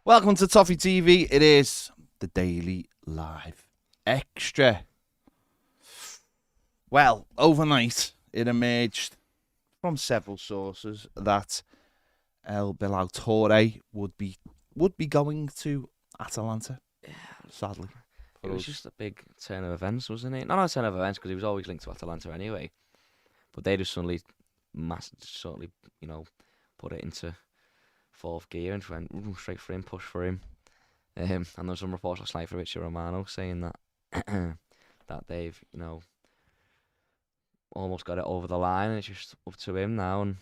Welcome to Toffee TV. It is the Daily Live Extra. Well, overnight it emerged from several sources that Bilal Toure would be going to Atalanta. Yeah, Sadly, it was just a big turn of events, wasn't it? Not a turn of events because he was always linked to Atalanta anyway. But they just suddenly, put it into fourth gear and went straight for him, push for him. And there's some reports last night from Richard Romano saying that that they've, almost got it over the line, and it's just up to him now. And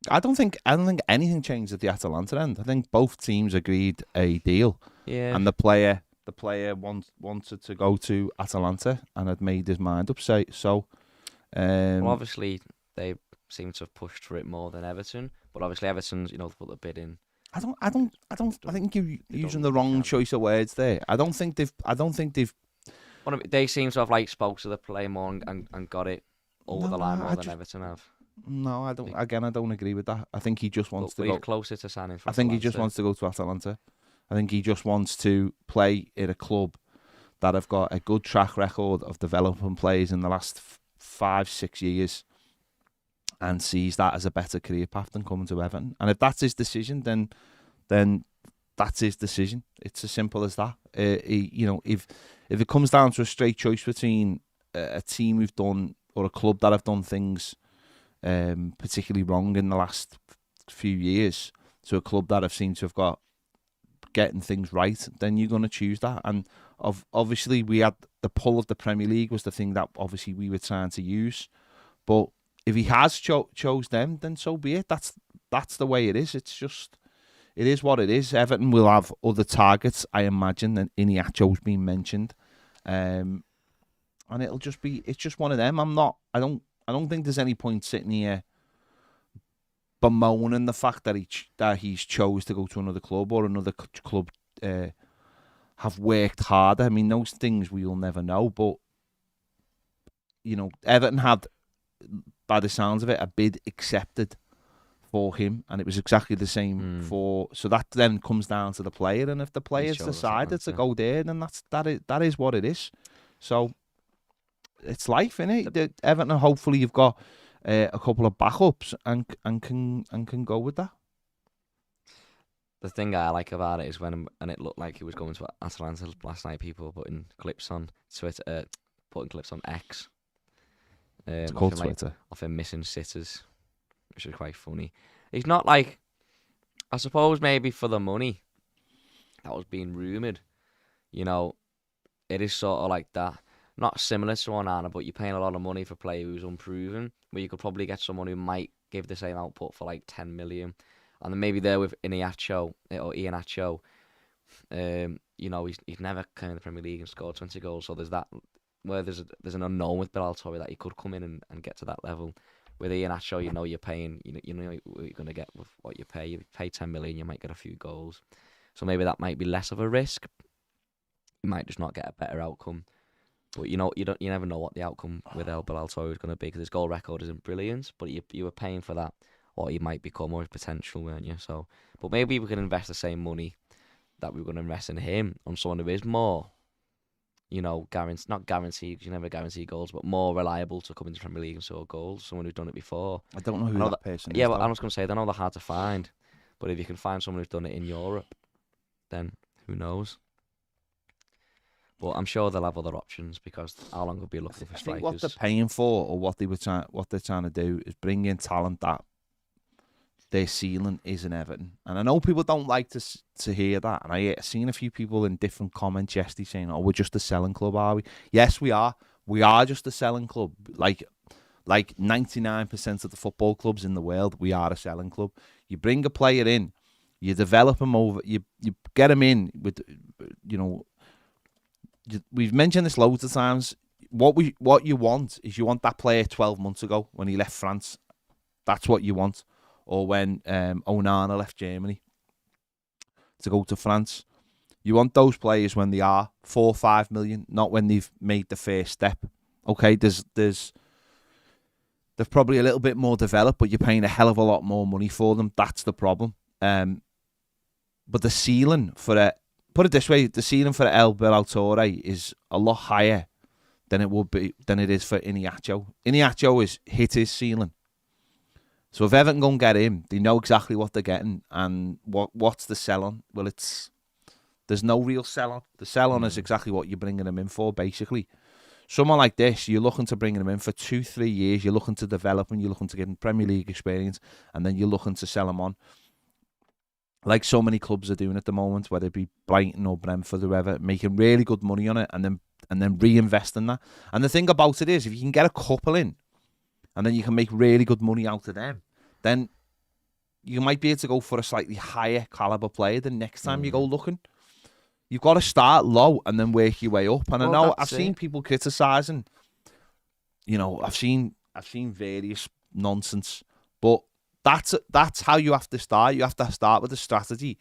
I don't think anything changed at the Atalanta end. I think both teams agreed a deal. yeah, And the player wanted to go to Atalanta and had made his mind up. So, well, obviously they seem to have pushed for it more than Everton, but obviously Everton's, put the bid in. I think you're using the wrong choice of words there. I don't think they've. Well, they seem to have spoke to the player more and got it over the line more than Everton have. No, I don't. Again, I don't agree with that. I think he just wants to go closer to signing for I think Atalanta. he just wants to go to Atalanta. I think he just wants to play in a club that have got a good track record of developing players in the last 5-6 years, and sees that as a better career path than coming to Everton. And if that's his decision, then that's his decision. It's as simple as that. If it comes down to a straight choice between a team who've done or a club that have done things particularly wrong in the last few years to a club that have seemed to have got getting things right, then you're going to choose that. And obviously we had the pull of the Premier League was the thing that obviously we were trying to use. But if he has chose them, then so be it. That's the way it is. It is what it is. Everton will have other targets, I imagine, and Iniacho's been mentioned. And it's just one of them. I don't think there's any point sitting here bemoaning the fact that he's chose to go to another club or another club have worked harder. I mean, those things we'll never know. But Everton had, by the sounds of it, a bid accepted for him, and it was exactly the same for. So that then comes down to the player, and if the player's decided to go there, then that is what it is. So it's life, innit? Everton, hopefully, you've got a couple of backups and can go with that. The thing I like about it is when it looked like he was going to Atalanta last night, people were putting clips on Twitter, putting clips on X. It's called Twitter. Of him missing sitters, which is quite funny. He's not I suppose maybe for the money that was being rumoured, it is sort of like that. Not similar to Onana, but you're paying a lot of money for a player who's unproven, where you could probably get someone who might give the same output for 10 million. And then maybe there with Iheanacho, he's never come in the Premier League and scored 20 goals, so there's that. Where there's an unknown with Bilal Toure that he could come in and get to that level. With Iheanacho, you're paying, you know what you're going to get with what you pay. You pay 10 million, you might get a few goals. So maybe that might be less of a risk. You might just not get a better outcome. But you never know what the outcome with Bilal Toure is going to be, because his goal record isn't brilliant, but you were paying for that, what he might become or his potential, weren't you? So, but maybe we can invest the same money that we were going to invest in him on someone who is more, not guaranteed, because you never guarantee goals, but more reliable to come into the Premier League and score goals. Someone who's done it before. I don't know who that person is. Yeah, but I was going to say, I know they're hard to find, but if you can find someone who's done it in Europe, then who knows? But I'm sure they'll have other options, because how long will be looking for strikers? I think what they're paying for, or what they're trying to do, is bring in talent that their ceiling is in Everton. And I know people don't like to hear that. And I've seen a few people in different comments yesterday saying, "Oh, we're just a selling club, are we?" Yes, we are. We are just a selling club. Like 99% of the football clubs in the world, we are a selling club. You bring a player in, you develop him over, you get him in with, we've mentioned this loads of times. What you want is, you want that player 12 months ago when he left France. That's what you want. Or when Onana left Germany to go to France. You want those players when they are 4 or 5 million, not when they've made the first step. Okay, they're probably a little bit more developed, but you're paying a hell of a lot more money for them. That's the problem. But the ceiling for a, put it this way, the ceiling for Bilal Toure is a lot higher than it is for Iheanacho. Iheanacho is hit his ceiling. So if Everton go and get him, they know exactly what they're getting. And what's the sell on? Well, there's no real sell on. The sell on is exactly what you're bringing him in for, basically. Someone like this, you're looking to bring him in for 2-3 years. You're looking to develop him. You're looking to give him Premier League experience, and then you're looking to sell him on, like so many clubs are doing at the moment, whether it be Brighton or Brentford or whoever, making really good money on it, and then reinvesting that. And the thing about it is, if you can get a couple in, and then you can make really good money out of them, then you might be able to go for a slightly higher caliber player the next time you go looking. You've got to start low and then work your way up. And I know I've seen people criticising, I've seen various nonsense, but that's how you have to start. You have to start with a strategy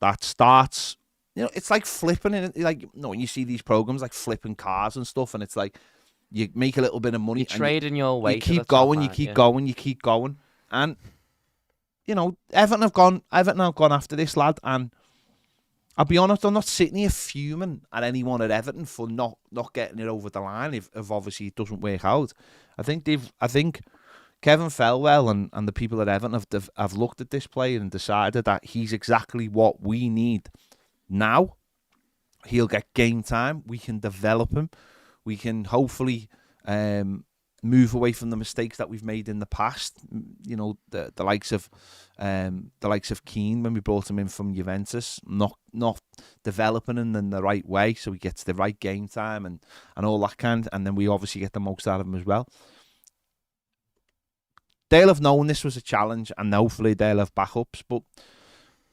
that starts, it's like flipping it. Like, when you see these programs like flipping cars and stuff, and it's like you make a little bit of money. You're trading your way. You keep going, you keep going. And, Everton have gone after this lad, and I'll be honest, I'm not sitting here fuming at anyone at Everton for not getting it over the line if obviously it doesn't work out. I think Kevin Felwell and the people at Everton have looked at this player and decided that he's exactly what we need now. He'll get game time. We can develop him. We can hopefully move away from the mistakes that we've made in the past. The likes of Keane when we brought him in from Juventus, not developing him in the right way, so he gets the right game time and all that kind, and then we obviously get the most out of him as well. They'll have known this was a challenge, and hopefully they'll have backups, but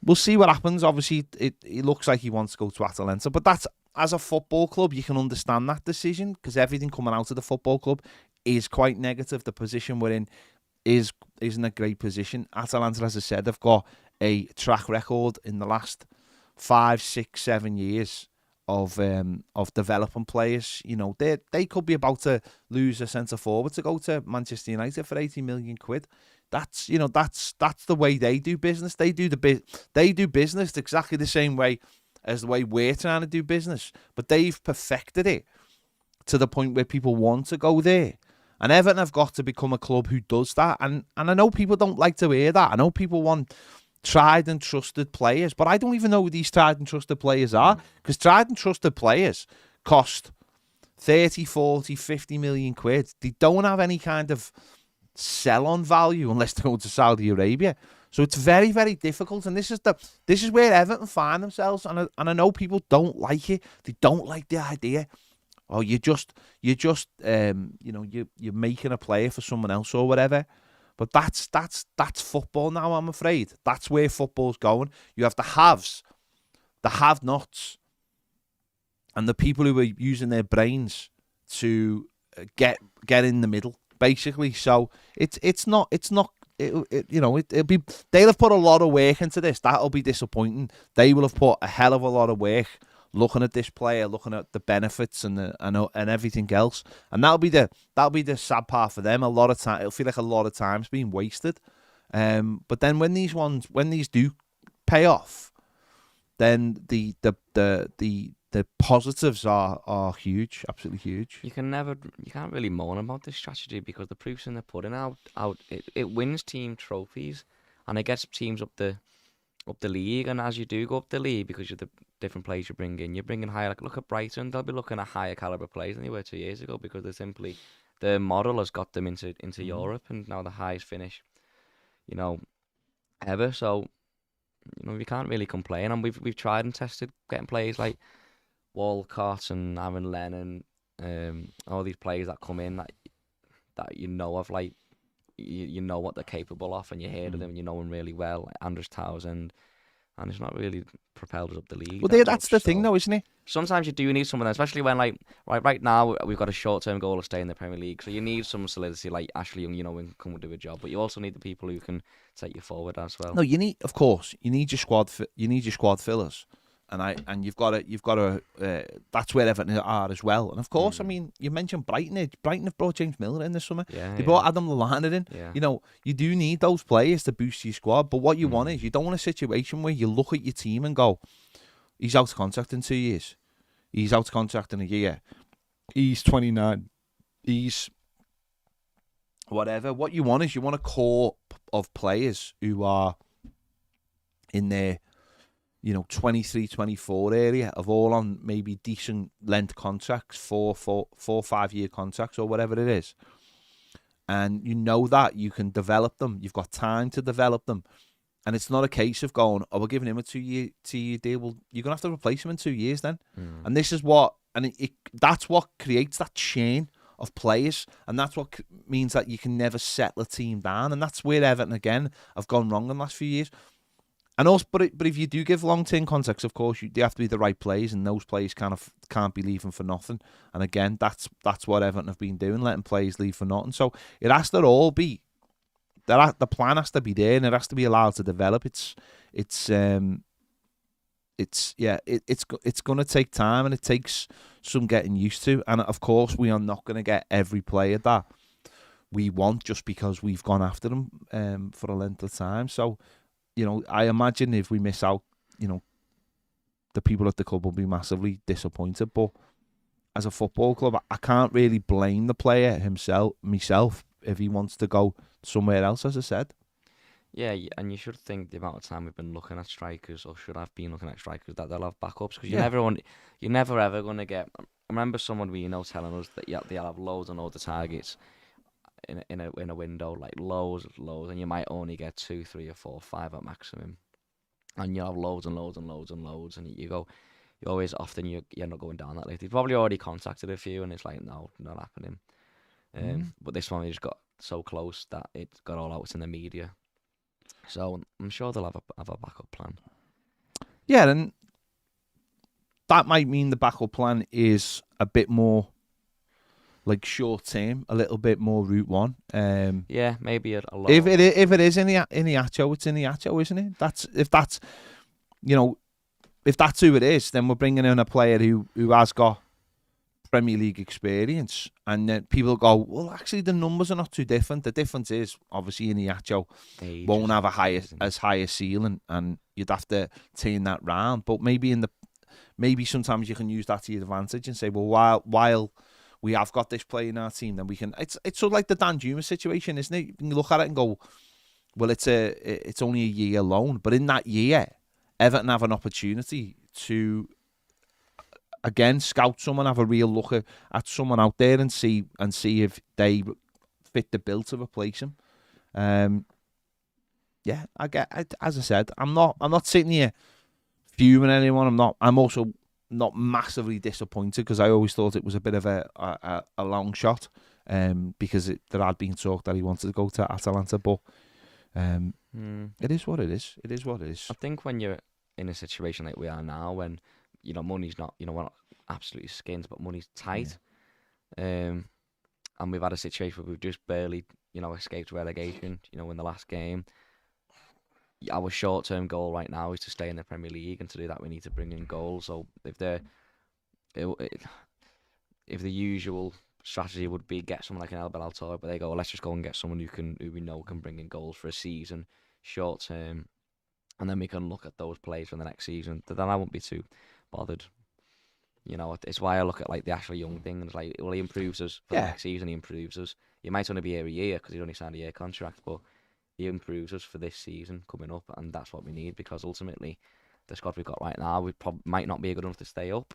we'll see what happens. Obviously, it looks like he wants to go to Atalanta, but that's, as a football club, you can understand that decision, because everything coming out of the football club is quite negative. The position we're in isn't a great position. Atalanta, as I said, they've got a track record in the last 5, 6, 7 years of developing players. They could be about to lose a centre forward to go to Manchester United for 80 million quid. That's the way they do business. They do business exactly the same way as the way we're trying to do business, but they've perfected it to the point where people want to go there. And Everton have got to become a club who does that. And I know people don't like to hear that. I know people want tried and trusted players, but I don't even know who these tried and trusted players are, because tried and trusted players cost 30, 40, 50 million quid. They don't have any kind of sell-on value unless they go to Saudi Arabia. So it's very, very difficult. And this is where Everton find themselves. And I know people don't like it. They don't like the idea. Oh, you're making a player for someone else or whatever. But that's football now, I'm afraid. That's where football's going. You have the haves, the have-nots, and the people who are using their brains to get in the middle, basically. So it'll be, they'll have put a lot of work into this. That'll be disappointing. They will have put a hell of a lot of work looking at this player, looking at the benefits and everything else, and that'll be the sad part for them. A lot of time, it'll feel like a lot of time's being wasted. But then when these do pay off, then the positives are huge, absolutely huge. You can't really moan about this strategy, because the proof's in the pudding. It wins team trophies, and it gets teams up the league. And as you do go up the league, because you're the different players you bring in, you're bringing higher. Like, look at Brighton; they'll be looking at higher caliber players than they were 2 years ago, because the model has got them into Europe, and now the highest finish, ever. So, we can't really complain. And we've tried and tested getting players like Walcott and Aaron Lennon, all these players that come in that of, like, you know what they're capable of, and you hear of them, and you know them really well, like Andres Townsend, and it's not really propelled us up the league. Well, that's the thing, though, isn't it? Sometimes you do need someone, especially when, like, right now we've got a short-term goal of staying in the Premier League, so you need some solidity like Ashley Young, who can come and do a job, but you also need the people who can take you forward as well. No, you need your squad fillers, and you've got to. That's where Everton are as well. And of course, I mean, you mentioned Brighton. Brighton have brought James Milner in this summer. Yeah, They brought Adam Lallana in. Yeah. You know, you do need those players to boost your squad. But what you want is, you don't want a situation where you look at your team and go, he's out of contract in 2 years. He's out of contract in a year. He's 29. He's whatever. What you want is, you want a core of players who are in their, 23, 24 area, of all on maybe decent length contracts, 5-year contracts or whatever it is. And you know that you can develop them. You've got time to develop them. And it's not a case of going, we're giving him a 2-year deal. Well, you're going to have to replace him in 2 years then. And this is what, and that's what creates that chain of players. And that's what means that you can never settle a team down. And that's where Everton, again, have gone wrong in the last few years. And also, but if you do give long-term contracts, of course, they have to be the right players, and those players can't be leaving for nothing. And again, that's what Everton have been doing, letting players leave for nothing. So it has to all be, the plan has to be there, and it has to be allowed to develop. It's going to take time, and it takes some getting used to. And of course, we are not going to get every player that we want just because we've gone after them for a length of time. So, I imagine if we miss out, the people at the club will be massively disappointed. But as a football club, I can't really blame the player myself, if he wants to go somewhere else, as I said. Yeah, and you should think the amount of time we've been looking at strikers, or should have been looking at strikers, that they'll have backups, because you're never ever going to get. I remember someone we telling us that they'll have loads and loads of targets in a window, like loads, and you might only get 2, 3, or 4, 5 at maximum, and you'll have loads and loads and loads and loads, and you always often you end up going down that list. You've probably already contacted a few, and it's like, no, not happening. But this one, we just got so close that it got all out in the media. So I'm sure they'll have a backup plan. Yeah, and that might mean the backup plan is a bit more like short term, a little bit more route one. Yeah, maybe a lot. If it is Iniacho, it's Iniacho, isn't it? If that's who it is, then we're bringing in a player who has got Premier League experience, and then people go, well, actually the numbers are not too different. The difference is obviously Iniacho won't have as high a ceiling, and you'd have to turn that round. But maybe sometimes you can use that to your advantage and say, well, while we have got this player in our team, then we can. It's sort of like the Dan Juma situation, isn't it? You can look at it and go, well, it's only a year loan, but in that year, Everton have an opportunity to, again, scout someone, have a real look at someone out there, and see if they fit the bill to replace him. Yeah, as I said, I'm not sitting here fuming anyone. I'm also not massively disappointed, because I always thought it was a bit of a long shot, because there had been talk that he wanted to go to Atalanta, but it is what it is. It is what it is. I think when you're in a situation like we are now, when money's not, we're not absolutely skint, but money's tight, and we've had a situation where we've just barely escaped relegation, in the last game. Our short-term goal right now is to stay in the Premier League, and to do that we need to bring in goals. So if the usual strategy would be get someone like an Bilal Toure, but they go, well, let's just go and get someone who we know can bring in goals for a season, short-term, and then we can look at those players for the next season, then I won't be too bothered. It's why I look at like the Ashley Young thing, and it's like, well, he improves us for the next season. He improves us. He might only be here a year because he's only signed a year contract, but he improves us for this season coming up, and that's what we need, because ultimately the squad we've got right now might not be good enough to stay up.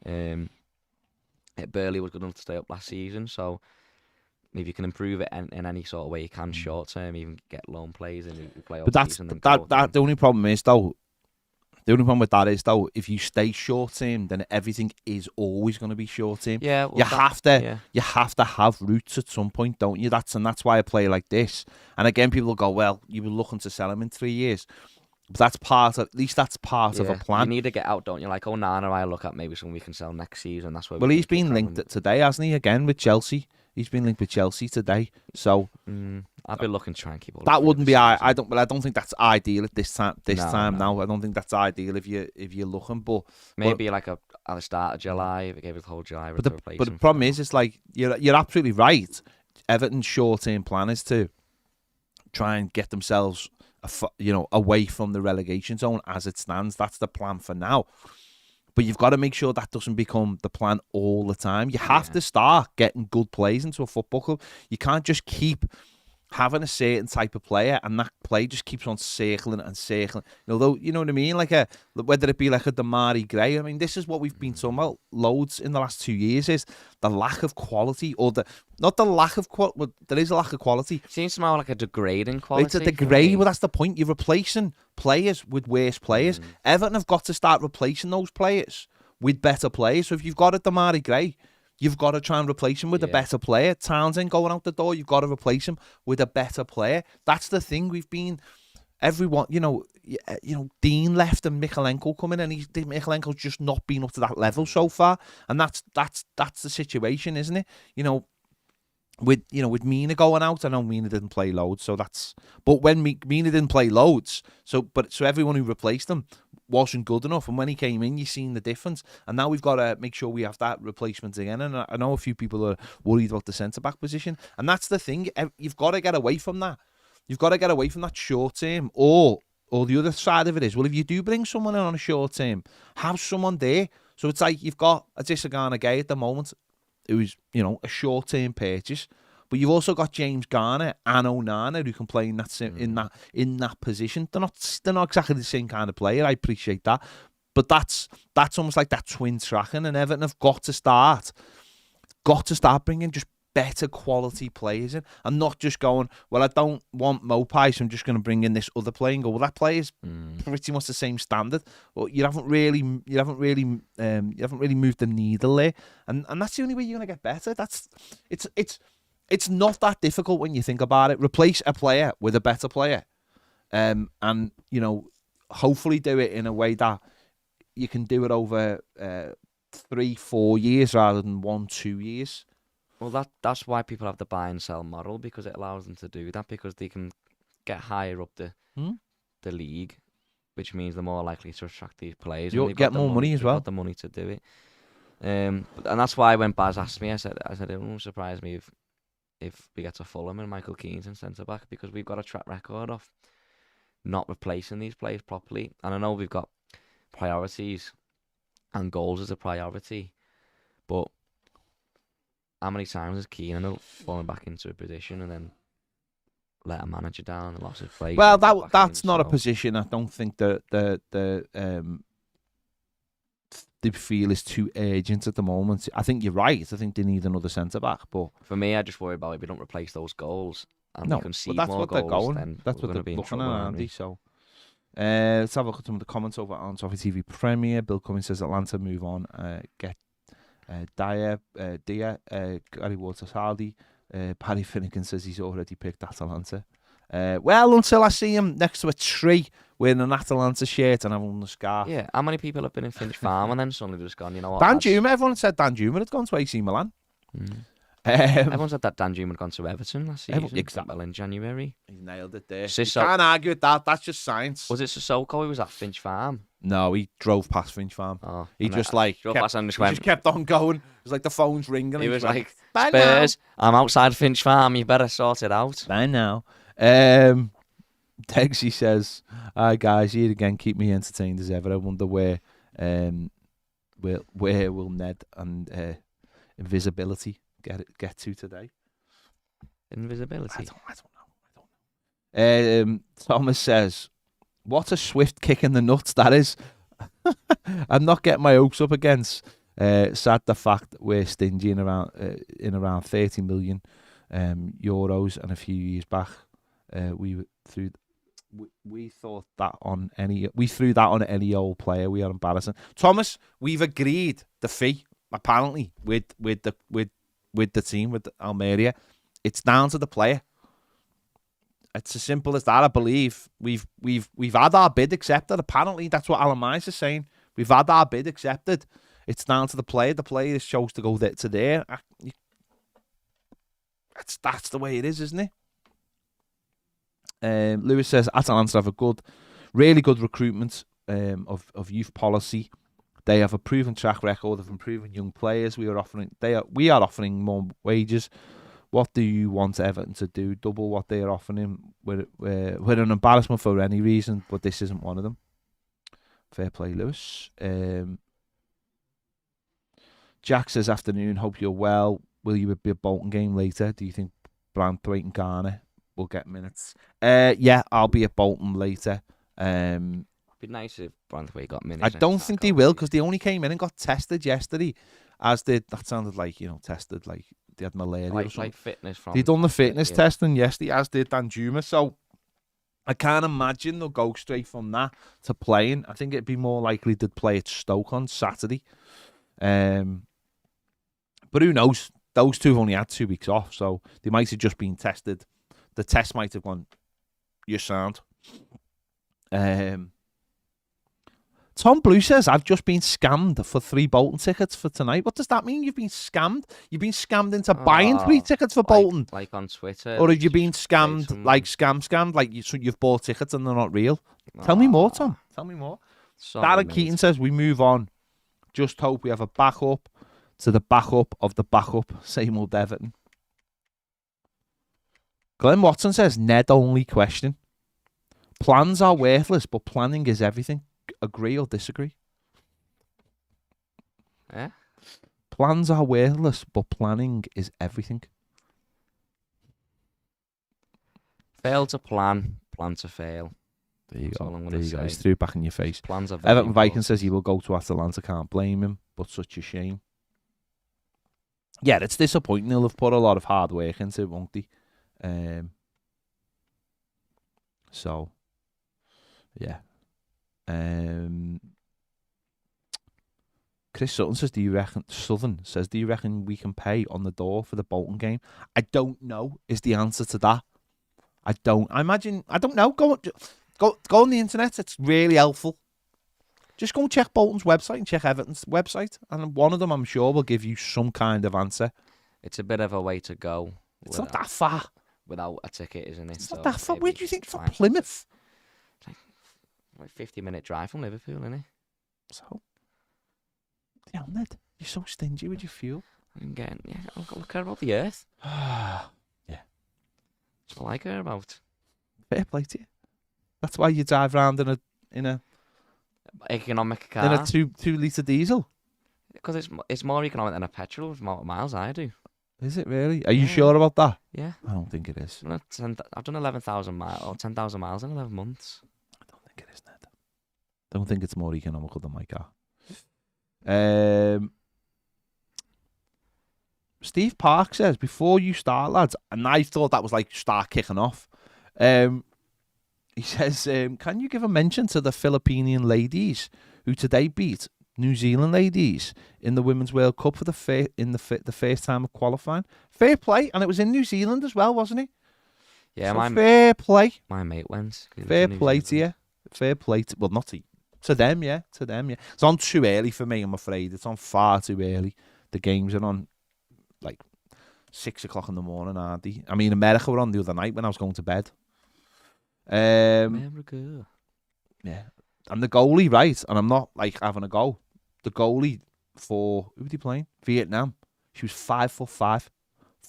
It barely was good enough to stay up last season, so if you can improve it in any sort of way you can short term, even get loan players in who play all season. But the only problem is though. The only problem with that is though, if you stay short term, then everything is always going to be short term. Yeah, well, you have to have roots at some point, don't you? That's why I play like this. And again, people will go, well, you were looking to sell him in 3 years, but that's part of a plan. You need to get out, don't you? Like Onana, I look at maybe someone we can sell next season. That's where. Well, he's been linked today, hasn't he? Again with Chelsea. He's been linked with Chelsea today, so I'd be looking to try and keep all that of wouldn't the be. season. I don't think that's ideal at this time. No. Now, I don't think that's ideal if you're looking. But Maybe like at the start of July, if it gave us the whole July to replace but him. the problem is, it's like you're absolutely right. Everton's short-term plan is to try and get themselves, away from the relegation zone as it stands. That's the plan for now. But you've got to make sure that doesn't become the plan all the time. You have to start getting good players into a football club. You can't just keep having a certain type of player and that play just keeps on circling and circling. Although, you know what I mean? Whether it be like a Damari Gray. I mean, this is what we've been talking about loads in the last 2 years, is the lack of quality, or not the lack of quality, but there is a lack of quality. Seems somehow like a degrading quality. It's a degrading, well, that's the point. You're replacing players with worse players. Everton have got to start replacing those players with better players. So if you've got a Damari Gray, you've got to try and replace him with a better player. Townsend going out the door, you've got to replace him with a better player. That's the thing. We've been, everyone, Dean left and Mikalenko coming, and Mikalenko's just not been up to that level so far. And that's the situation, isn't it? With Mina going out, I know Mina didn't play loads, but when Mina didn't play loads, so everyone who replaced him wasn't good enough, and when he came in, you seen the difference. And now we've got to make sure we have that replacement again. And I know a few people are worried about the centre back position, and that's the thing. You've got to get away from that. You've got to get away from that short term, or the other side of it is, well, if you do bring someone in on a short term, have someone there. So it's like you've got a Disagana Gay at the moment, who's a short term purchase. But you've also got James Garner and Onana who can play in that position. They're not exactly the same kind of player. I appreciate that, but that's almost like that twin tracking. And Everton have got to start bringing just better quality players in, and not just going, well, I don't want Mopai, so I'm just going to bring in this other player and go, well, that player is pretty much the same standard. Well, you haven't really moved the needle there, and that's the only way you're going to get better. It's not that difficult when you think about it. Replace a player with a better player, and hopefully do it in a way that you can do it over 3-4 years rather than 1-2 years. Well, that's why people have the buy and sell model, because it allows them to do that, because they can get higher up the league, which means they're more likely to attract these players. You'll get more money as well. Got the money to do it, and that's why when Baz asked me, I said it won't surprise me if we get to Fulham and Michael Keane's in centre back, because we've got a track record of not replacing these players properly. And I know we've got priorities, and goals as a priority, but how many times has Keane fallen back into a position and then let a manager down and lost his place? Well, that's not a position I don't think they feel is too urgent at the moment. I think you're right. I think they need another centre back, but for me, I just worry about if we don't replace those goals and we concede that's more what goals, they're going. then That's what they're looking at, Andy. So let's have a look at some of the comments over on Toffee TV Premier. Bill Cummins says Atlanta move on. Get Dyer, Gary Waters-Hardy. Paddy Finnegan says he's already picked Atalanta. Well, until I see him next to a tree wearing an Atalanta shirt and having the scarf. Yeah, how many people have been in Finch Farm and then suddenly they've just gone, you know what? Danjuma, everyone said Danjuma had gone to AC Milan. Everyone said that Danjuma had gone to Everton last season. Exactly. Well, in January. He nailed it there. You can't argue with that. That's just science. Was it Sissoko who was at Finch Farm? No, he drove past Finch Farm. Oh, he just kept on going. It was like the phone's ringing. He was like, Spurs, I'm outside Finch Farm. You better sort it out. Bye now. Dexy says, "Hi guys, here again. Keep me entertained as ever. I wonder where will Ned and invisibility get to today? Invisibility. I don't know. Thomas says, what a swift kick in the nuts that is. I'm not getting my hopes up against. Sad the fact that we're stingy in around 30 million euros, and a few years back we threw that on any old player. We are embarrassing. Thomas, we've agreed the fee apparently with the team, with Almeria. It's down to the player. It's as simple as that. I believe we've had our bid accepted. Apparently, that's what Alan Mice is saying. We've had our bid accepted. It's down to the player. The player chose to go to there. That's the way it is, isn't it? Lewis says Atalanta have a really good recruitment of youth policy. They have a proven track record of improving young players. We are offering more wages. What do you want Everton to do? Double what they are offering. We're an embarrassment for any reason, but this isn't one of them. Fair play, Lewis. Jack says, afternoon, hope you're well. Will you be a Bolton game later? Do you think Branthwaite and Garner will get minutes? Yeah, I'll be at Bolton later. It'd be nice if Branthwaite got minutes. I don't think they will, because they only came in and got tested yesterday. That sounded like, tested like they had malaria or something. Like fitness from... They done the fitness testing yesterday, as did Danjuma. So I can't imagine they'll go straight from that to playing. I think it'd be more likely they'd play at Stoke on Saturday. But who knows? Those two have only had 2 weeks off, so they might have just been tested. The test might have gone, you're sound. Tom Blue says, I've just been scammed for 3 Bolton tickets for tonight. What does that mean? You've been scammed? You've been scammed into buying 3 tickets for Bolton? Like on Twitter. Or have you been scammed, like scammed, like you've bought tickets and they're not real? Tell me more, Tom. Tell me more. Darren Keaton says, we move on. Just hope we have a backup to the backup of the backup. Same old Everton. Glenn Watson says, Ned only question. Plans are worthless, but planning is everything. Agree or disagree? Yeah. Plans are worthless, but planning is everything. Fail to plan to fail. There you That's go. all I'm gonna There you go. say. He's threw it back in your face. Plans are very Everton Viking important. says he will go to Atalanta. Can't blame him, but such a shame. Yeah, it's disappointing. They'll have put a lot of hard work into it, won't they? So, yeah. Chris Sutton says, do you reckon we can pay on the door for the Bolton game? I don't know is the answer to that. I don't know. Go on the internet. It's really helpful. Just go and check Bolton's website and check Everton's website. And one of them, I'm sure, will give you some kind of answer. It's a bit of a way to go. It's not that far. Without a ticket, isn't it? It's not that far. maybe Where do you think? From fine. Plymouth? Like 50-minute drive from Liverpool, isn't it? So, damn Ned, you're so stingy with your fuel. I'm getting, I care about the earth. Yeah. That's all I care about. Fair play to you. That's why you drive around in a Economic car. in a 2 litre diesel. Because it's more economic than a petrol with the amount of miles I do. Is it really? Are you Yeah. sure about that? Yeah. I don't think it is. I've done 11,000 miles or 10,000 miles in 11 months. I don't think it is, Ned. I don't think it's more economical than my car. Steve Park says, before you start, lads, and I thought that was like start kicking off. He says, can you give a mention to the Filipinian ladies who today beat New Zealand ladies in the Women's World Cup for the first time of qualifying? Fair play, and it was in New Zealand as well, wasn't it? Yeah, So fair play. my mate went. Fair play to you. Fair play to, well, not to them, yeah. To them, yeah. It's on too early for me, I'm afraid. It's on far too early. The games are on like 6 o'clock in the morning, aren't they? I mean, America were on the other night when I was going to bed. America. Yeah. And the goalie, right? And I'm not like having a go. The goalie for, who were they playing? Vietnam. She was 5'5".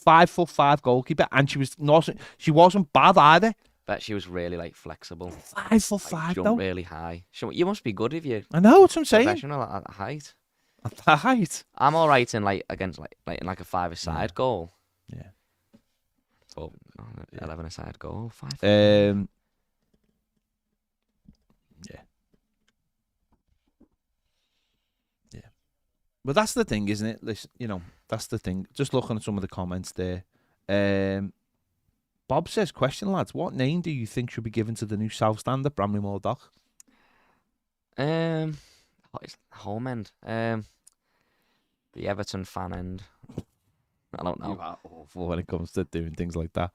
5'5" goalkeeper, and she wasn't bad either. Bet she was really like flexible. 5'5" Like, though. jumped really high. You must be good if you're I know what I'm saying. professional at that height. At that height. I'm all right in like against like in like a 5-a-side goal. Yeah. But 11-a-side goal. 5. Yeah. Yeah. But that's the thing, isn't it? Listen, that's the thing. Just looking at some of the comments there. Bob says, question, lads, what name do you think should be given to the new South Stand at Bramley-Moore Dock? It's home end. The Everton fan end. I don't know. You are awful when it comes to doing things like that.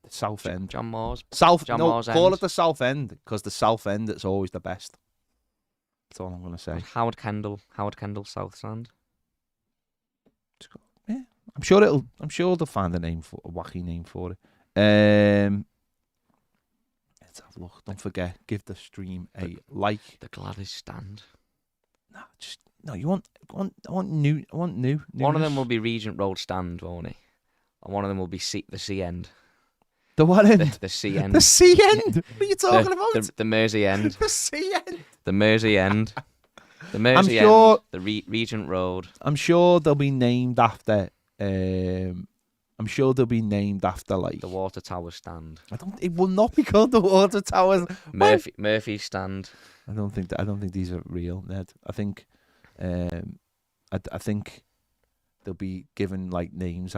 South End. John Moore's. Call Moore's it End. the South End, because the South End, it's always the best. That's all I'm going to say. Howard Kendall South Stand. Yeah, I'm sure they'll find a wacky name for it. Let's have a look. Don't forget, give the stream a like. The Gladys stand. No, I want new. One of them will be Regent Road stand, won't it? And one of them will be the sea end. The what end? The sea end. The sea end? What are you talking about? The Mersey end. The sea end. The Mersey end. The Mersey sure, end. The Regent Road. I'm sure they'll be named after. I'm sure they'll be named after like the Water Tower stand. It will not be called the Water Towers. Murphy stand. I don't think these are real, Ned. I think, I think they'll be given like named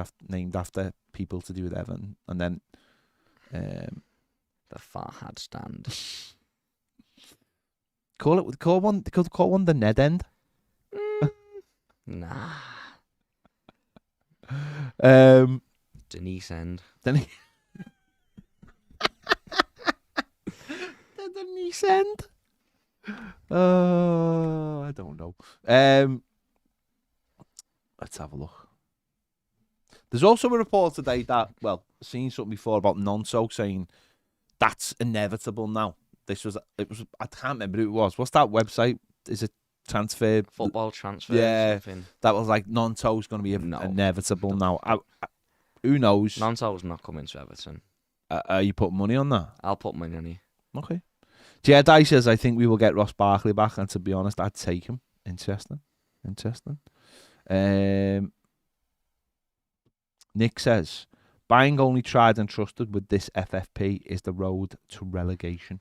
after people to do with Everton, and then the Farhad stand. Call one the Ned end. Nah. Denise end. The Denise end. I don't know. Let's have a look. There's also a report today that, well, seen something before about Nonso saying that's inevitable now. It was I can't remember who it was. What's that website? Is it transfer? Football transfer. Yeah, something. That was like Nonso's going to be inevitable now. Who knows? Nonso's not coming to Everton. Are you putting money on that? I'll put money on you. Okay. Jedi says, I think we will get Ross Barkley back, and to be honest, I'd take him. Interesting. Nick says, buying only tried and trusted with this FFP is the road to relegation.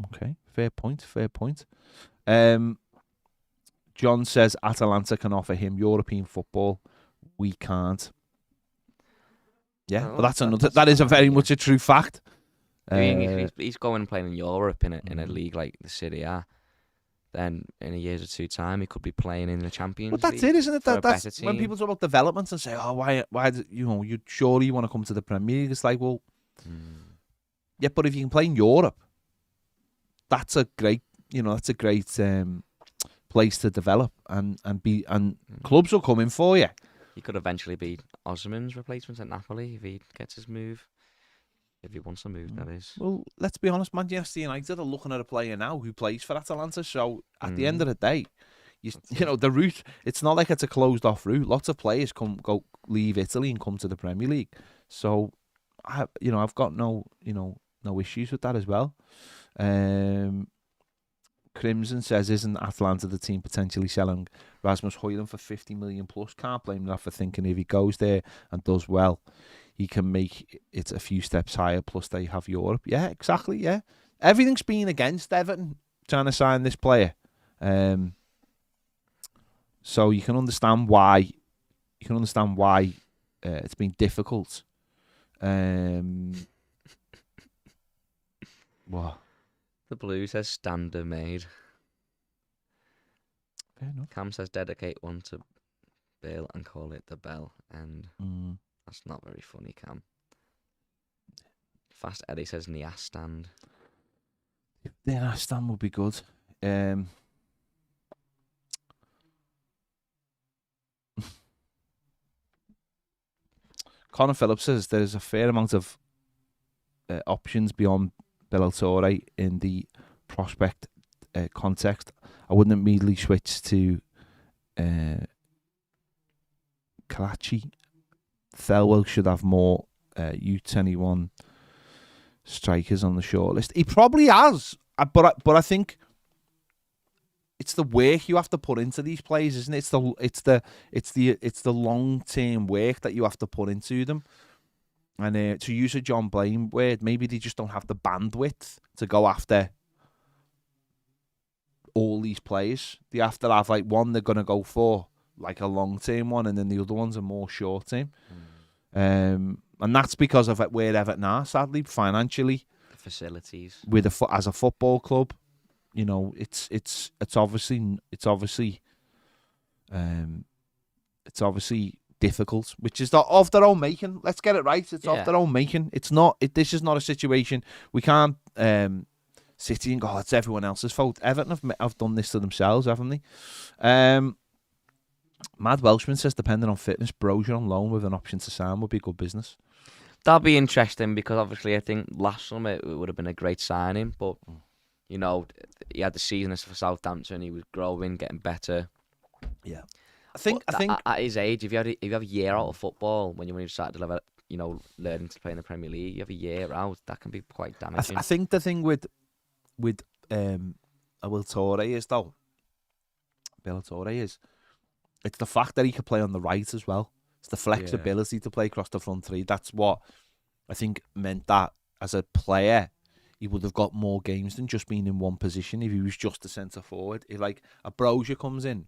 Okay, fair point. John says Atalanta can offer him European football. We can't. Yeah, Oh, but that is a very much a true fact. He's going and playing in Europe in a league like the Serie A. Then in a year or two time, he could be playing in the Champions League. But that's it, isn't it? That's team. When people talk about developments and say, "Oh, why you surely want to come to the Premier League?" It's like, well, yeah, but if you can play in Europe, that's a great, place to develop and clubs will come in for you. He could eventually be Osimhen's replacement at Napoli if he gets his move. If he wants to move, that is. Well, let's be honest, Manchester United are looking at a player now who plays for Atalanta. So at the end of the day, the route, it's not like it's a closed off route. Lots of players leave Italy and come to the Premier League. So I've got no issues with that as well. Crimson says, isn't Atalanta the team potentially selling Rasmus Højlund for 50 million plus? Can't blame them for thinking if he goes there and does well, he can make it a few steps higher, plus they have Europe. Yeah, exactly, yeah. Everything's been against Everton trying to sign this player. So you can understand why it's been difficult. What? The Blue says standard made. Fair enough. Cam says dedicate one to Bill and call it the Bell. And that's not very funny, Cam. Fast Eddie says Nias stand. The Nias stand would be good. Connor Phillips says there's a fair amount of options beyond Bilal Toure in the prospect context. I wouldn't immediately switch to Kalachi. Thelwell should have more U21 strikers on the shortlist. He probably has, but I think it's the work you have to put into these players, isn't it? It's the long-term work that you have to put into them. And to use a John Blaine word, maybe they just don't have the bandwidth to go after all these players. They have to have like one they're going to go for, like a long-term one, and then the other ones are more short-term. And that's because of where Everton are, sadly, financially. The facilities. As a football club, it's obviously difficult, which is of their own making. Let's get it right. It's of their own making. It's not. This is not a situation we can't sit and go, it's everyone else's fault. Everton have done this to themselves, haven't they? Mad Welshman says, depending on fitness, Brozier on loan with an option to sign would be good business. That'll be interesting because obviously I think last summer it would have been a great signing, but you know, he had the season for Southampton. He was growing, getting better. Yeah, I think at his age, if you have a year out of football when you start to develop, you know, learning to play in the Premier League, you have a year out, that can be quite damaging. I think the thing with Will Toure is though, Bilal Toure is, it's the fact that he can play on the right as well. It's the flexibility to play across the front three. That's what I think meant that as a player, he would have got more games than just being in one position if he was just a centre forward. If like a Brozier comes in,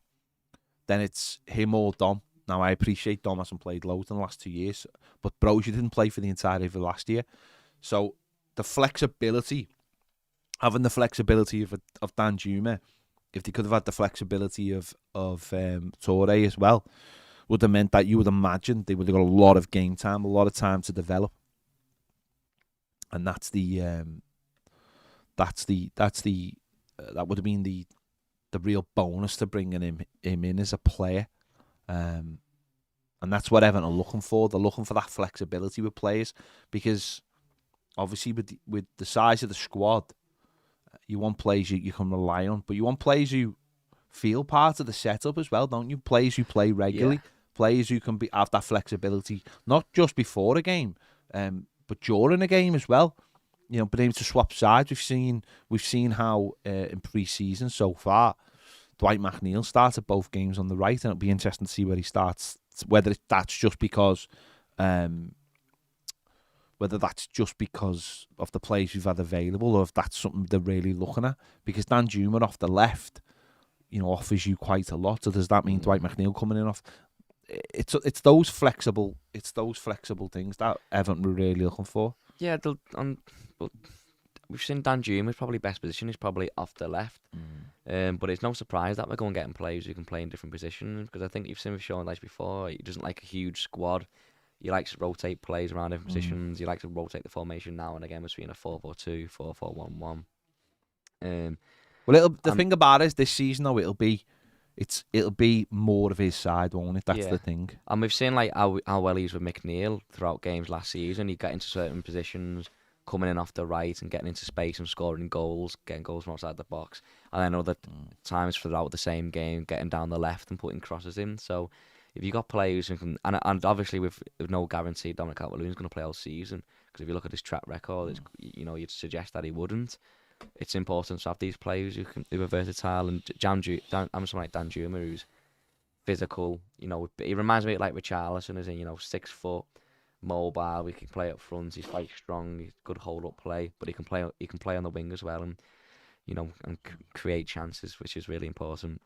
then it's him or Dom. Now I appreciate Dom hasn't played loads in the last 2 years, but Brozier didn't play for the entirety of the last year. So the flexibility, having the flexibility of Danjuma, if they could have had the flexibility of Toure as well, would have meant that you would imagine they would have got a lot of game time, a lot of time to develop, and that would have been the real bonus to bringing him in as a player, and that's what Everton are looking for. They're looking for that flexibility with players because obviously with the size of the squad, you want players you can rely on, but you want players who feel part of the setup as well, don't you? Players who play regularly, players who can have that flexibility, not just before a game, but during a game as well. You know, being able to swap sides. We've seen how in pre-season so far, Dwight McNeil started both games on the right, and it'll be interesting to see where he starts. Whether that's just because of the players we've had available, or if that's something they're really looking at. Because Danjuma off the left, you know, offers you quite a lot. So does that mean Dwight McNeil coming in off? It's those flexible things that Everton were really looking for. Yeah, but we've seen Danjuma's probably best position is probably off the left. But it's no surprise that we're going getting players who can play in different positions, because I think you've seen with Sean Dyche before, he doesn't like a huge squad. He likes to rotate players around different positions. He likes to rotate the formation now and again between a 4-4-2, 4-4-1-1. Well, the thing about it is this season though, it'll be more of his side, won't it? That's the thing. And we've seen like how well he's with McNeil throughout games last season. He got into certain positions, coming in off the right and getting into space and scoring goals, getting goals from outside the box. And then other times throughout the same game, getting down the left and putting crosses in. So if you got players who can, and obviously with no guarantee Dominic Calvert-Lewin's going to play all season, because if you look at his track record, you'd suggest that he wouldn't. It's important to have these players who are versatile, and I'm someone like Danjuma who's physical. You know, he reminds me of like Richarlison, as in 6 foot, mobile. We can play up front. He's quite strong. He's good hold up play, but he can play on the wing as well, and create chances, which is really important.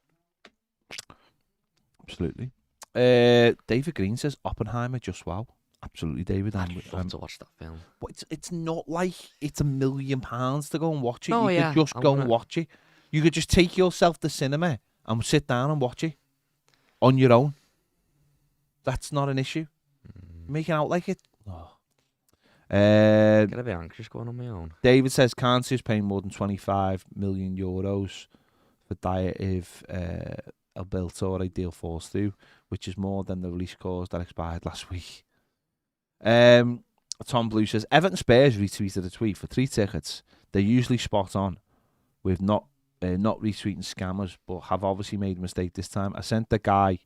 Absolutely. David Green says Oppenheimer just wow. Absolutely, David. I'd love to watch that film. But it's not like it's £1 million to go and watch it. No, you could just go and watch it. You could just take yourself to cinema and sit down and watch it on your own. That's not an issue. Making out like it. Oh. Get a bit anxious going on my own. David says Kansu's paying more than €25 million for diet if a Bilal Toure deal falls through, which is more than the release clause that expired last week. Tom Blue says Everton Spurs retweeted a tweet for 3 tickets. They're usually spot on with not retweeting scammers, but have obviously made a mistake this time. I sent the guy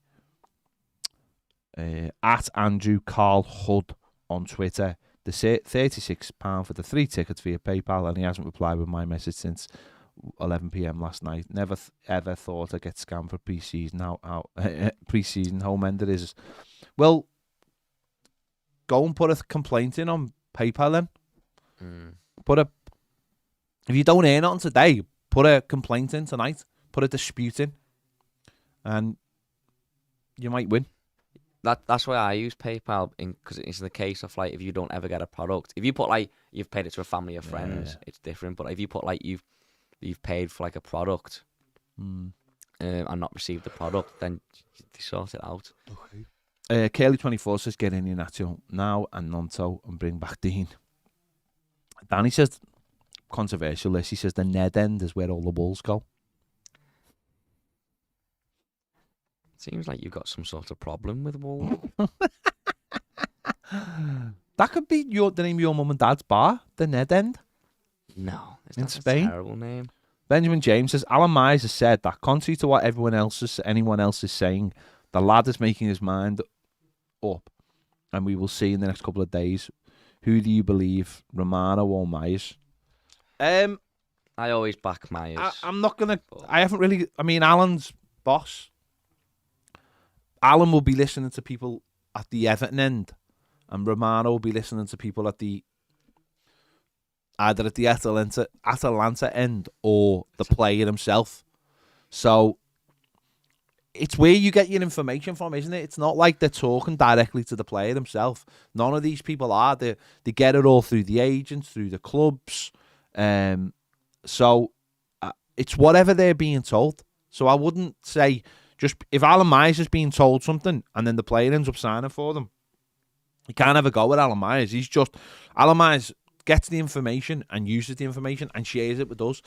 at Andrew Carl Hood on Twitter the £36 for the 3 tickets via PayPal, and he hasn't replied with my message since 11 p.m. last night. Never ever thought I'd get scammed for pre-season. How pre-season home end it is. Well, go and put a complaint in on PayPal then. If you don't earn it on today, put a complaint in tonight. Put a dispute in, and you might win. That's why I use PayPal, because it's in the case of like if you don't ever get a product. If you put like you've paid it to a family or friends, it's different. But if you put like you've paid for like a product and not received the product, then they sort it out. Okay. Kelly24 says get in Iheanacho now and Nonso and bring back Dean. Danny says controversial list. He says the Ned end is where all the balls go. Seems like you've got some sort of problem with Wolves. That could be the name of your mum and dad's bar, the Ned End. No, In that's Spain? a terrible name. Benjamin James says, Alan Myers has said that contrary to what anyone else is saying, the lad is making his mind up, and we will see in the next couple of days. Who do you believe, Romano or Myers? I always back Myers. I'm not gonna. I haven't really. I mean, Alan's boss. Alan will be listening to people at the Everton end, and Romano will be listening to people at either at the Atalanta end or the player himself. So it's where you get your information from, isn't it? It's not like they're talking directly to the player himself. None of these people are. They get it all through the agents, through the clubs. So it's whatever they're being told. So I wouldn't say just if Alan Myers is being told something and then the player ends up signing for them, you can't have a go with Alan Myers. Alan Myers gets the information and uses the information and shares it with us.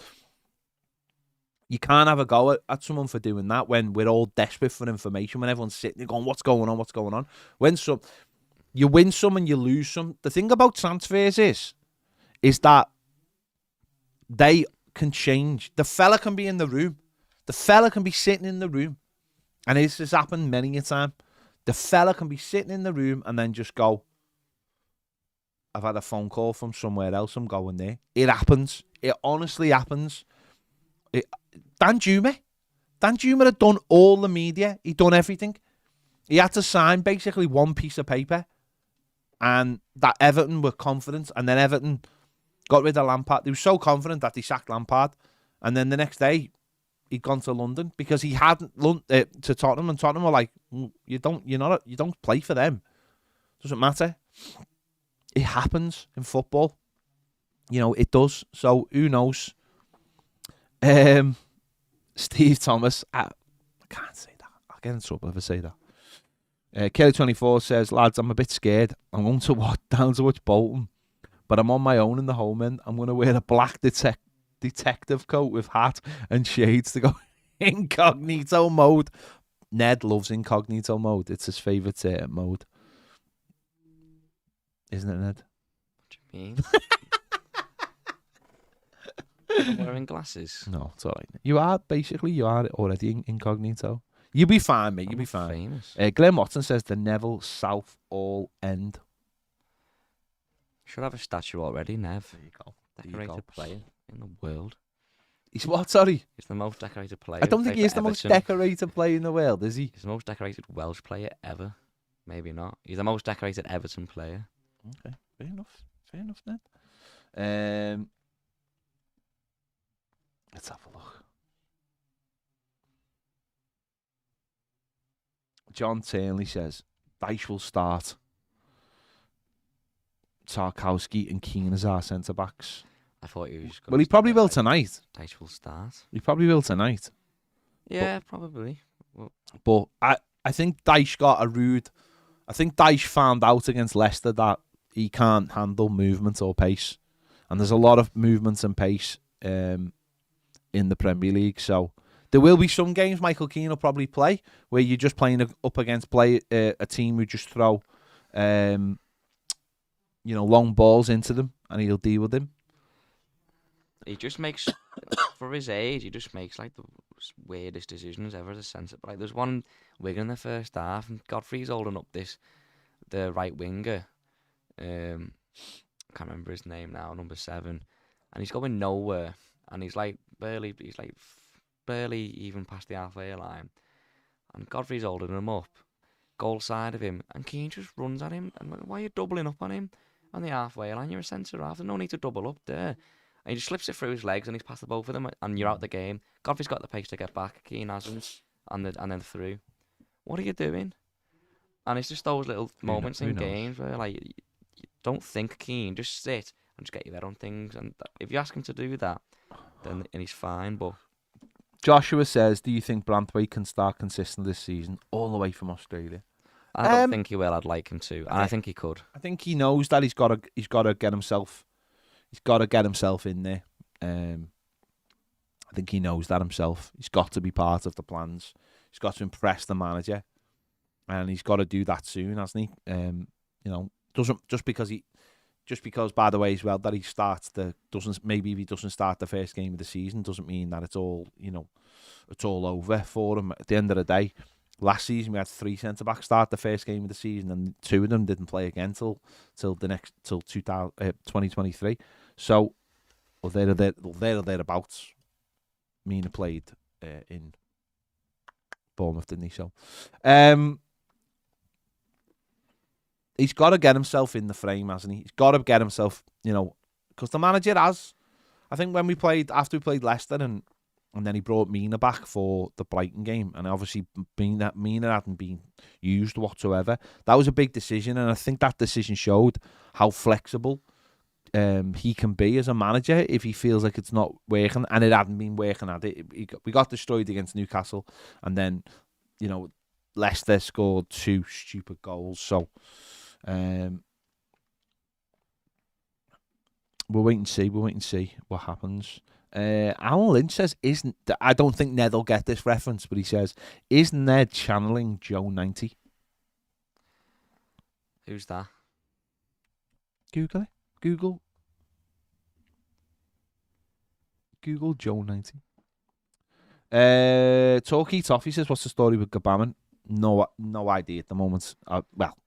You can't have a go at someone for doing that when we're all desperate for information, when everyone's sitting there going, what's going on, what's going on? You win some and you lose some. The thing about transfers is that they can change. The fella can be in the room. The fella can be sitting in the room. And this has happened many a time. The fella can be sitting in the room and then just go, I've had a phone call from somewhere else, I'm going there. It happens. It honestly happens. Dan Juma had done all the media. He'd done everything. He had to sign basically one piece of paper. And that Everton were confident. And then Everton got rid of Lampard. They were so confident that they sacked Lampard. And then the next day, he'd gone to London because he hadn't to Tottenham. And Tottenham were like, you don't play for them. Doesn't matter. It happens in football. It does. So who knows? Steve Thomas. I can't say that. I'll get in trouble if I say that. Kelly24 says, lads, I'm a bit scared. I'm going down to watch Bolton, but I'm on my own in the home end. I'm going to wear a black detective coat with hat and shades to go incognito mode. Ned loves incognito mode. It's his favourite mode. Isn't it, Ned? What do you mean? I'm wearing glasses. No, it's all right. You are already incognito. You'll be fine, mate. You'll be fine. Famous. Glenn Watson says the Neville South All End. Should have a statue already, Nev. There you go. Decorated player in the world. He's what, sorry? He's the most decorated player. I don't think he's the most decorated player in the world, is he? He's the most decorated Welsh player ever. Maybe not. He's the most decorated Everton player. Okay, fair enough, then. Let's have a look. John Turnley says Dyche will start. Tarkowski and Keane as our centre backs. I thought he was. Well, he probably will tonight. Dyche will start. He probably will tonight. Yeah, probably. But I think Dyche got a rude. I think Dyche found out against Leicester that he can't handle movement or pace, and there's a lot of movement and pace in the Premier League. So there will be some games Michael Keane will probably play where you're just playing up against a team who just throw, long balls into them, and he'll deal with them. He just makes, for his age, he just makes like the weirdest decisions ever as a centre. Like there's one Wigan in the first half, and Godfrey's holding up the right winger. Can't remember his name now, number 7, and he's going nowhere, and he's barely even past the halfway line, and Godfrey's holding him up, goal side of him, and Keane just runs at him, and why are you doubling up on him on the halfway line? You're a centre half, there's no need to double up there. And he just slips it through his legs, and he's past the both of them, and you're out the game. Godfrey's got the pace to get back, Keane hasn't, and then through. What are you doing? And it's just those little moments in games where you don't think, Keane, just sit and just get your head on things. And if you ask him to do that, then he's fine. But Joshua says, do you think Branthwaite can start consistent this season all the way from Australia? I don't think he will. I'd like him to, and I think he could. I think he knows that he's got to get himself. He's got to get himself in there. I think he knows that himself. He's got to be part of the plans. He's got to impress the manager, and he's got to do that soon, hasn't he? Doesn't just because by the way as well that he starts maybe if he doesn't start the first game of the season doesn't mean that it's all over for him. At the end of the day, last season we had 3 centre backs start the first game of the season, and 2 of them didn't play again till 2023. So, or thereabouts. Mina played in Bournemouth, didn't he? So, he's got to get himself in the frame, hasn't he? He's got to get himself, because the manager has. I think after we played Leicester and then he brought Mina back for the Brighton game, and obviously being that Mina hadn't been used whatsoever, that was a big decision, and I think that decision showed how flexible he can be as a manager if he feels like it's not working, and it hadn't been working at it. We got destroyed against Newcastle, and then, Leicester scored 2 stupid goals, so we'll wait and see what happens. Alan Lynch says, I don't think Ned will get this reference, but he says, is Ned channeling Joe 90? Who's that? Google it. Google Joe 90. Toffee says, what's the story with Gabaman? No idea at the moment.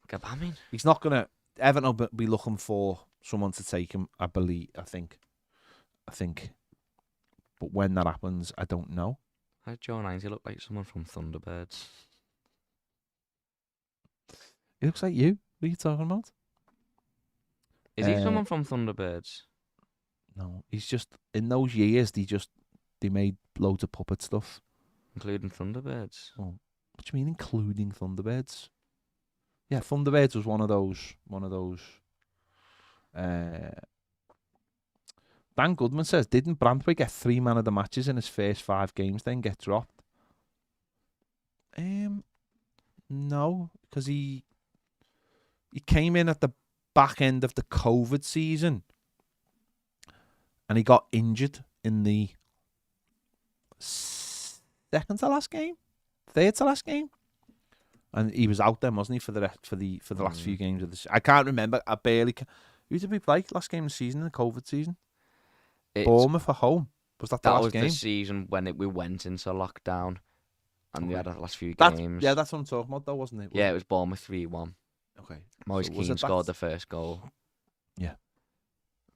Gabaman? He's not going to... Everton will be looking for someone to take him, I think. But when that happens, I don't know. How does Joe 90 look like someone from Thunderbirds? He looks like you. What are you talking about? Is he someone from Thunderbirds? No, he's just... In those years, they made loads of puppet stuff. Including Thunderbirds? Oh, what do you mean, including Thunderbirds? Yeah, Thunderbirds was one of those. Dan Goodman says, didn't Brantway get 3 man of the matches in his first 5 games, then get dropped? No, because he came in at the back end of the COVID season, and he got injured in the third to last game, and he was out then, wasn't he, for the last few games of this? I can't remember. Who did we play last game of the season in the COVID season? Bournemouth at home. Was that the last game? That was the season when we went into lockdown, and we had the last few games. Yeah, that's what I'm talking about, though, wasn't it? Yeah, it was Bournemouth 3-1. Okay. Moise Keane scored the first goal. Yeah.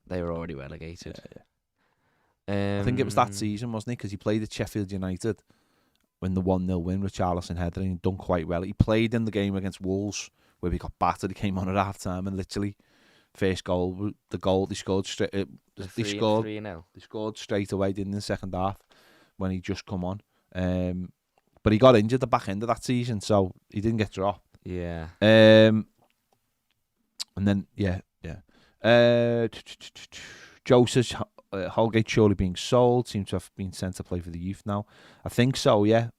They were already relegated. Yeah. I think it was that season, wasn't it? Because he played at Sheffield United when the 1-0 win with Charleston header, and he'd done quite well. He played in the game against Wolves where we got battered. He came on at half time, and literally first goal, they scored straight. They scored 3-0. They scored straight away, didn't they, in the second half when he just come on. But he got injured at the back end of that season, so he didn't get dropped. Yeah. And then Joe says Holgate surely being sold, seems to have been sent to play for the youth now. I think so, yeah.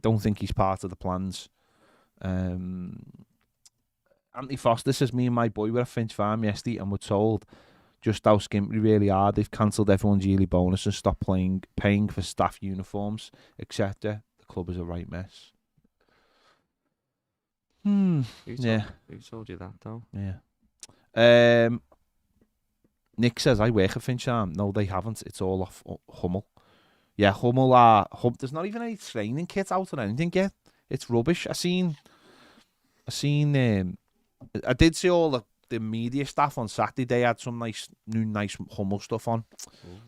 Don't think he's part of the plans. Anthony Foster says, me and my boy were at Finch Farm yesterday and were told just how skint we really are. They've cancelled everyone's yearly bonus and stopped paying for staff uniforms, etc. The club is a right mess. Who told you that, though? Yeah. Nick says, I work at Finch Farm. No, they haven't. It's all off Hummel. Yeah, Hummel there's not even any training kit out or anything yet. It's rubbish. I did see all the media staff on Saturday. They had some nice Hummel stuff on.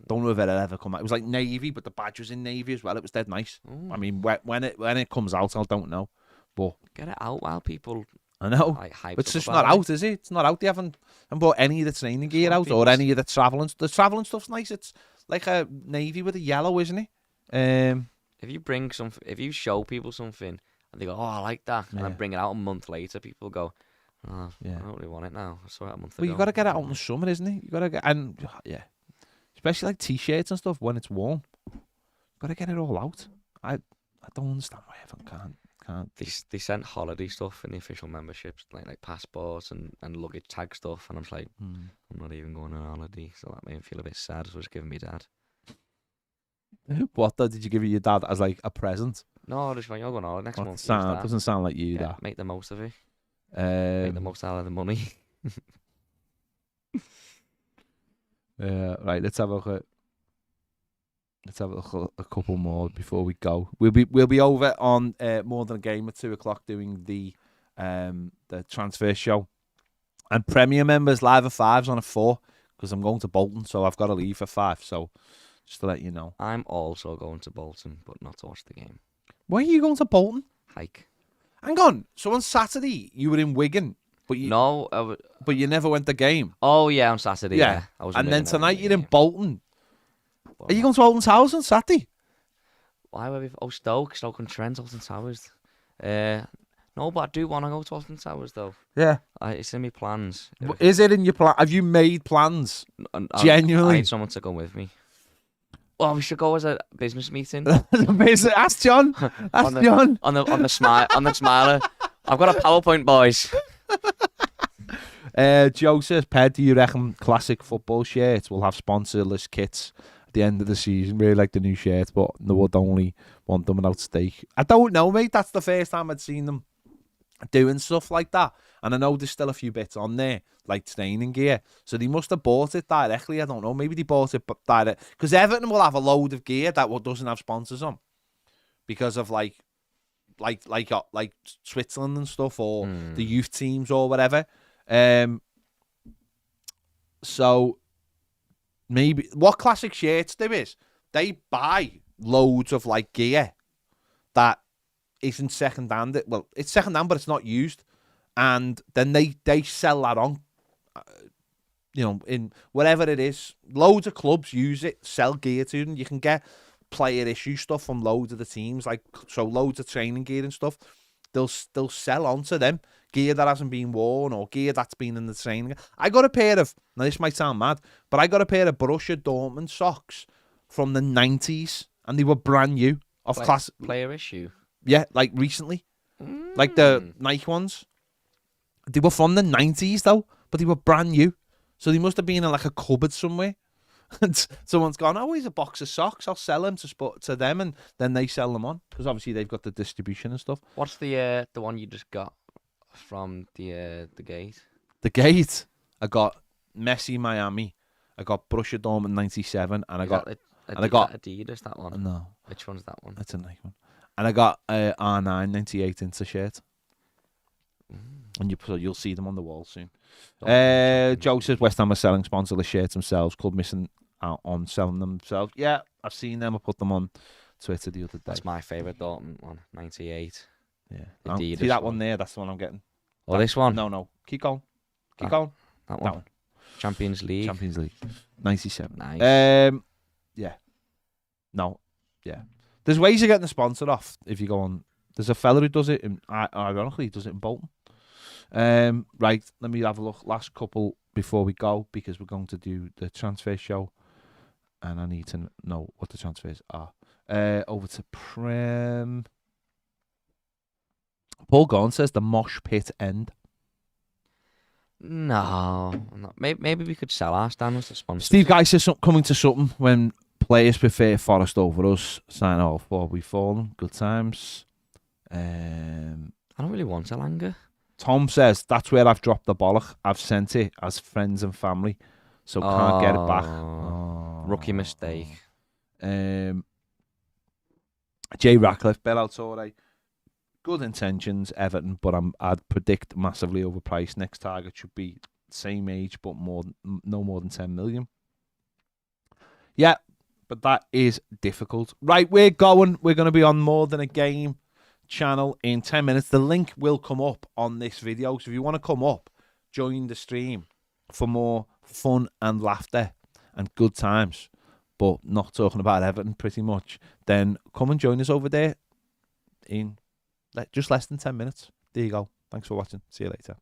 Don't know if it'll ever come out. It was like navy, but the badge was in navy as well. It was dead nice. I mean, when it comes out, I don't know. But get it out while people. I know, but it's just not out, is it? It's not out. They haven't bought any of the training gear out or any of the travelling. The travelling stuff's nice. It's like a navy with a yellow, isn't it? If you show people something and they go, "Oh, I like that," and then bring it out a month later, people go, "Oh, yeah, I don't really want it now. I saw it a month ago." Well, you got to get it out in the summer, isn't it? You got to get especially like t-shirts and stuff when it's warm. You got to get it all out. I don't understand why everyone can't. They sent holiday stuff in the official memberships, like passports and luggage tag stuff, and I'm like, I'm not even going on holiday, so that made me feel a bit sad. So I was giving me dad. What though? Did you give it your dad as like a present? No, just you're going on next What month. doesn't sound like you, that. Make the most of it. Make the most out of the money. Right, let's have a couple more before we go. We'll be over on More Than a Game at 2:00 doing the transfer show, and Premier members live at 5's on at 4 because I'm going to Bolton, so I've got to leave at 5. So just to let you know, I'm also going to Bolton, but not to watch the game. Why are you going to Bolton? Hike. Hang on. So on Saturday you were in Wigan, but you but you never went the game. Oh yeah, on Saturday. Yeah. I was. And then tonight you're in game. Bolton. Are you going to Bolton's house on Saturday? Why were we? Oh, Stoke on Trent, Alton Towers. No, but I do want to go to Alton Towers though. Yeah. It's in my plans. Is it in your plan? Have you made plans? Genuinely? I need someone to go with me. Well, we should go as a business meeting. Ask John. Ask John. On the smiler. I've got a PowerPoint, boys. Joe says, Ped, do you reckon classic football shirts will have sponsorless kits at the end of the season? Really like the new shirts, but they would only want them without stake. I don't know, mate. That's the first time I'd seen them doing stuff like that. And I know there's still a few bits on there, like training gear. So they must have bought it directly. I don't know. Maybe they bought it direct. Because Everton will have a load of gear that doesn't have sponsors on. Because of like Switzerland and stuff, or the youth teams or whatever. So maybe what classic shirts do is they buy loads of like gear that isn't second hand. Well, it's second hand, but it's not used, and then they sell that on. In whatever it is, loads of clubs use it, sell gear to them. You can get player issue stuff from loads of the teams, loads of training gear and stuff. They'll sell onto them gear that hasn't been worn or gear that's been in the training. I got a pair of, now this might sound mad, but I got a pair of Borussia Dortmund socks from the 90s, and they were brand new of class player issue. Yeah, like recently, like the Nike ones. They were from the 90s though, but they were brand new, so they must have been in like a cupboard somewhere. And someone's gone, oh, here's a box of socks. I'll sell them to them, and then they sell them on because obviously they've got the distribution and stuff. What's the one you just got from the gate? The gate. I got Messi Miami. I got Borussia Dortmund 97, and I got Adidas. That one. No. Which one's that one? That's a nice one. And I got R9 98 Inter shirt. And you'll see them on the wall soon. Joe says West Ham are selling sponsorless shirts themselves. Club missing out on selling them themselves. Yeah, I've seen them. I put them on Twitter the other day. That's my favourite Dortmund one, 98. Yeah. See that one there? That's the one I'm getting. Oh, this one? No. Keep going. Keep going. That one. Champions League. 97. Nice. Yeah. No. Yeah. There's ways of getting the sponsor off if you go on. There's a fella who does it, and ironically, he does it in Bolton. Right, let me have a look. Last couple before we go, because we're going to do the transfer show, and I need to know what the transfers are. Over to Prem. Paul Gorn says the mosh pit end. No, not. Maybe we could sell our stands to sponsors. Steve Guy says coming to something when players prefer Forest over us. Sign off while we fallen. Good times. I don't really want Elanga. Tom says that's where I've dropped the bollock. I've sent it as friends and family, so can't get it back. Rookie mistake. Jay Ratcliffe, Bilal Toure, good intentions, Everton, but I'd predict massively overpriced. Next target should be same age, but no more than 10 million. Yeah, but that is difficult. Right, we're going to be on More Than a Game channel in 10 minutes. The link will come up on this video, so if you want to come up, join the stream for more fun and laughter and good times, but not talking about Everton pretty much, then come and join us over there in just less than 10 minutes. There you go. Thanks for watching. See you later.